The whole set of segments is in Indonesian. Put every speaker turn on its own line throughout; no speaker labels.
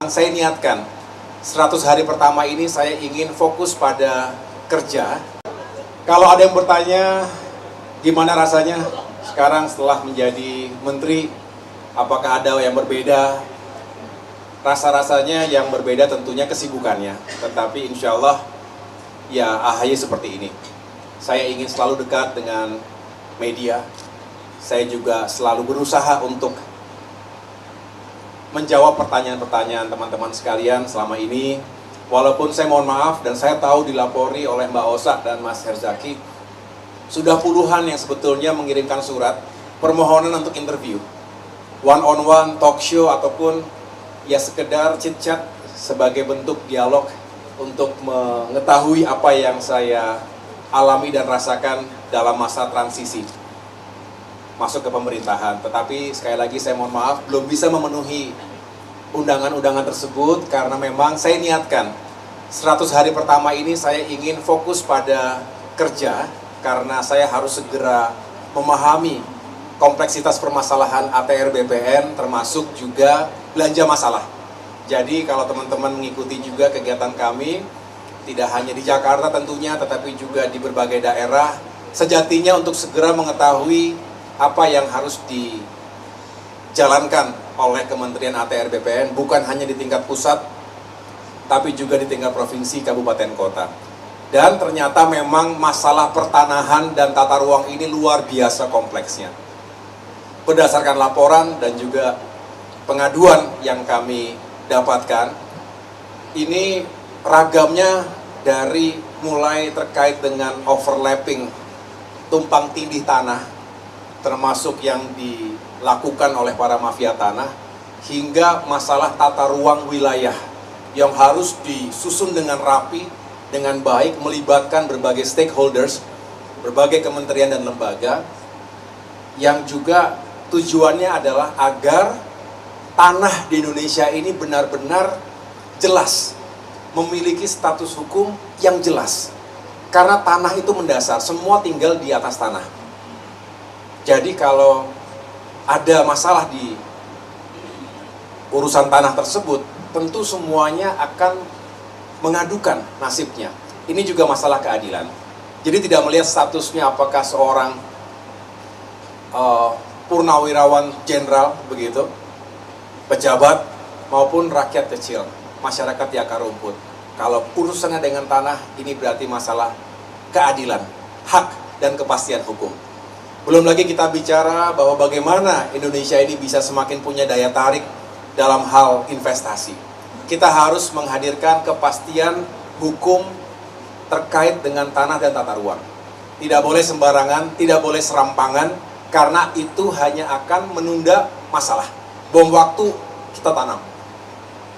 Saya niatkan 100 hari pertama ini saya ingin fokus pada kerja. Kalau ada yang bertanya gimana rasanya sekarang setelah menjadi menteri, apakah ada yang berbeda? Rasa-rasanya yang berbeda tentunya kesibukannya, tetapi insya Allah ya AHY seperti ini. Saya ingin selalu dekat dengan media. Saya juga selalu berusaha untuk menjawab pertanyaan-pertanyaan teman-teman sekalian selama ini. Walaupun saya mohon maaf dan saya tahu dilapori oleh Mbak Osa dan Mas Herzaki, sudah puluhan yang sebetulnya mengirimkan surat permohonan untuk interview, one on one, talk show, ataupun ya sekedar chit-chat sebagai bentuk dialog untuk mengetahui apa yang saya alami dan rasakan dalam masa transisi masuk ke pemerintahan. Tetapi sekali lagi saya mohon maaf belum bisa memenuhi undangan-undangan tersebut karena memang saya niatkan 100 hari pertama ini saya ingin fokus pada kerja karena saya harus segera memahami kompleksitas permasalahan ATR BPN termasuk juga belanja masalah. Jadi kalau teman-teman mengikuti juga kegiatan kami tidak hanya di Jakarta tentunya tetapi juga di berbagai daerah, sejatinya untuk segera mengetahui apa yang harus dijalankan oleh Kementerian ATR BPN bukan hanya di tingkat pusat tapi juga di tingkat provinsi, kabupaten, kota. Dan ternyata memang masalah pertanahan dan tata ruang ini luar biasa kompleksnya. Berdasarkan laporan dan juga pengaduan yang kami dapatkan, ini ragamnya dari mulai terkait dengan overlapping tumpang tindih tanah termasuk yang dilakukan oleh para mafia tanah, hingga masalah tata ruang wilayah yang harus disusun dengan rapi, dengan baik, melibatkan berbagai stakeholders, berbagai kementerian dan lembaga, yang juga tujuannya adalah agar tanah di Indonesia ini benar-benar jelas, memiliki status hukum yang jelas. Karena tanah itu mendasar, semua tinggal di atas tanah. Jadi kalau ada masalah di urusan tanah tersebut, tentu semuanya akan mengadukan nasibnya. Ini juga masalah keadilan. Jadi tidak melihat statusnya apakah seorang purnawirawan jenderal begitu, pejabat maupun rakyat kecil, masyarakat di akar rumput. Kalau urusannya dengan tanah, ini berarti masalah keadilan, hak dan kepastian hukum. Belum lagi kita bicara bahwa bagaimana Indonesia ini bisa semakin punya daya tarik dalam hal investasi. Kita harus menghadirkan kepastian hukum terkait dengan tanah dan tata ruang. Tidak boleh sembarangan, tidak boleh serampangan, karena itu hanya akan menunda masalah. Bom waktu kita tanam,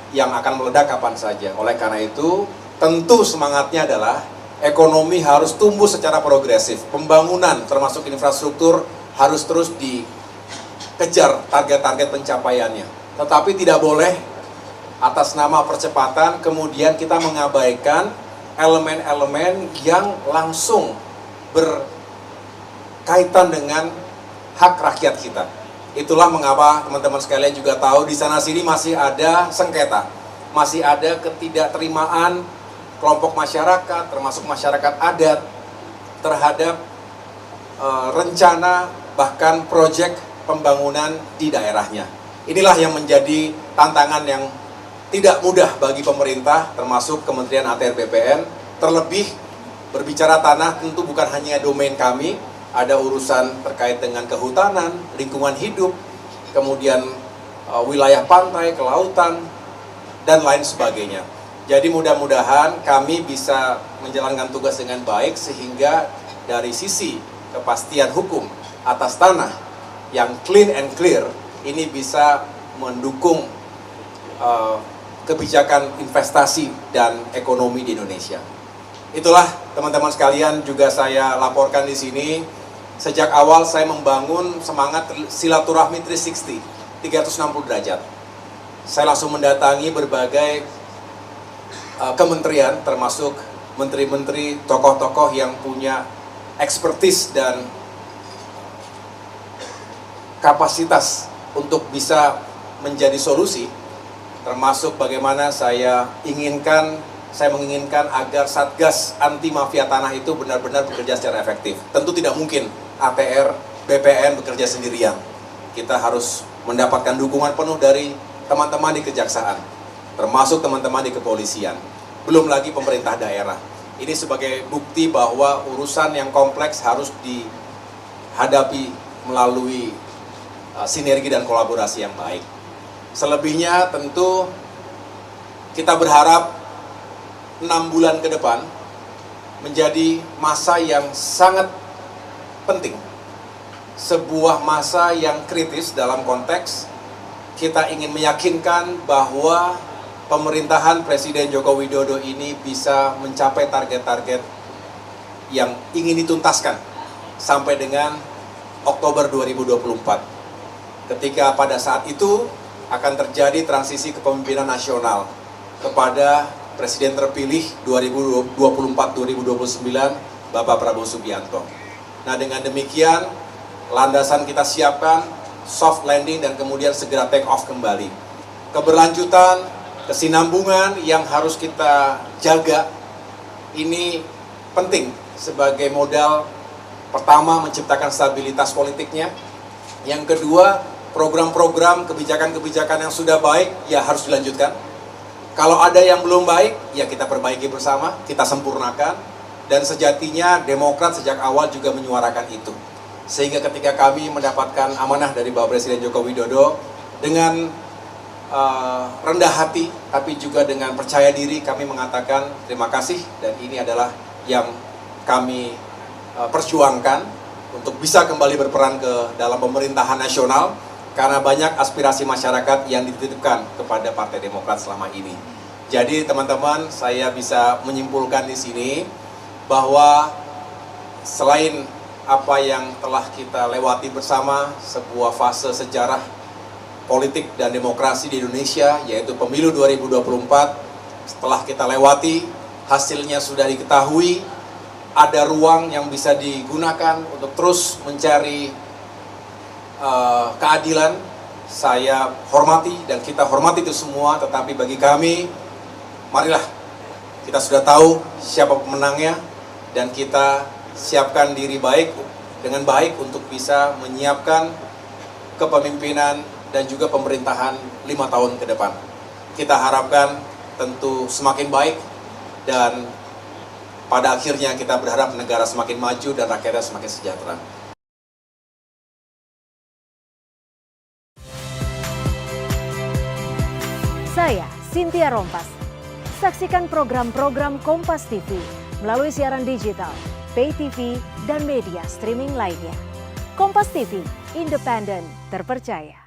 yang akan meledak kapan saja. Oleh karena itu, tentu semangatnya adalah ekonomi harus tumbuh secara progresif. Pembangunan termasuk infrastruktur harus terus dikejar target-target pencapaiannya. Tetapi tidak boleh atas nama percepatan kemudian kita mengabaikan elemen-elemen yang langsung berkaitan dengan hak rakyat kita. Itulah mengapa teman-teman sekalian juga tahu di sana sini masih ada sengketa, masih ada ketidakterimaan kelompok masyarakat, termasuk masyarakat adat, terhadap rencana bahkan proyek pembangunan di daerahnya. Inilah yang menjadi tantangan yang tidak mudah bagi pemerintah, termasuk Kementerian ATR BPN. Terlebih berbicara tanah tentu bukan hanya domain kami, ada urusan terkait dengan kehutanan, lingkungan hidup, kemudian wilayah pantai, kelautan, dan lain sebagainya. Jadi mudah-mudahan kami bisa menjalankan tugas dengan baik sehingga dari sisi kepastian hukum atas tanah yang clean and clear ini bisa mendukung kebijakan investasi dan ekonomi di Indonesia. Itulah teman-teman sekalian juga saya laporkan di sini. Sejak awal saya membangun semangat silaturahmi 360 derajat. Saya langsung mendatangi berbagai kementerian, termasuk menteri-menteri, tokoh-tokoh yang punya ekspertis dan kapasitas untuk bisa menjadi solusi termasuk bagaimana saya menginginkan agar Satgas Anti Mafia Tanah itu benar-benar bekerja secara efektif. Tentu tidak mungkin ATR BPN bekerja sendirian. Kita harus mendapatkan dukungan penuh dari teman-teman di kejaksaan, termasuk teman-teman di kepolisian, belum lagi pemerintah daerah. Ini sebagai bukti bahwa urusan yang kompleks harus dihadapi melalui sinergi dan kolaborasi yang baik. Selebihnya tentu kita berharap 6 bulan ke depan menjadi masa yang sangat penting. Sebuah masa yang kritis dalam konteks kita ingin meyakinkan bahwa pemerintahan Presiden Joko Widodo ini bisa mencapai target-target yang ingin dituntaskan sampai dengan Oktober 2024. Ketika pada saat itu akan terjadi transisi kepemimpinan nasional kepada Presiden terpilih 2024-2029 Bapak Prabowo Subianto. Nah, dengan demikian landasan kita siapkan, soft landing dan kemudian segera take off kembali. Keberlanjutan, kesinambungan yang harus kita jaga ini penting sebagai modal pertama menciptakan stabilitas politiknya. Yang kedua, program-program kebijakan-kebijakan yang sudah baik ya harus dilanjutkan. Kalau ada yang belum baik ya kita perbaiki bersama, kita sempurnakan. Dan sejatinya Demokrat sejak awal juga menyuarakan itu. Sehingga ketika kami mendapatkan amanah dari Bapak Presiden Joko Widodo dengan rendah hati tapi juga dengan percaya diri kami mengatakan terima kasih, dan ini adalah yang kami perjuangkan untuk bisa kembali berperan ke dalam pemerintahan nasional. Karena banyak aspirasi masyarakat yang dititipkan kepada Partai Demokrat selama ini. Jadi teman-teman, saya bisa menyimpulkan di sini bahwa selain apa yang telah kita lewati bersama, sebuah fase sejarah politik dan demokrasi di Indonesia, yaitu pemilu 2024, setelah kita lewati, hasilnya sudah diketahui, ada ruang yang bisa digunakan untuk terus mencari keadilan. Saya hormati dan kita hormati itu semua, tetapi bagi kami, marilah kita sudah tahu siapa pemenangnya dan kita siapkan diri dengan baik untuk bisa menyiapkan kepemimpinan dan juga pemerintahan 5 tahun ke depan. Kita harapkan tentu semakin baik dan pada akhirnya kita berharap negara semakin maju dan rakyatnya semakin sejahtera.
Saya, Cynthia Rompas. Saksikan program-program Kompas TV melalui siaran digital, pay TV, dan media streaming lainnya. Kompas TV, independen, terpercaya.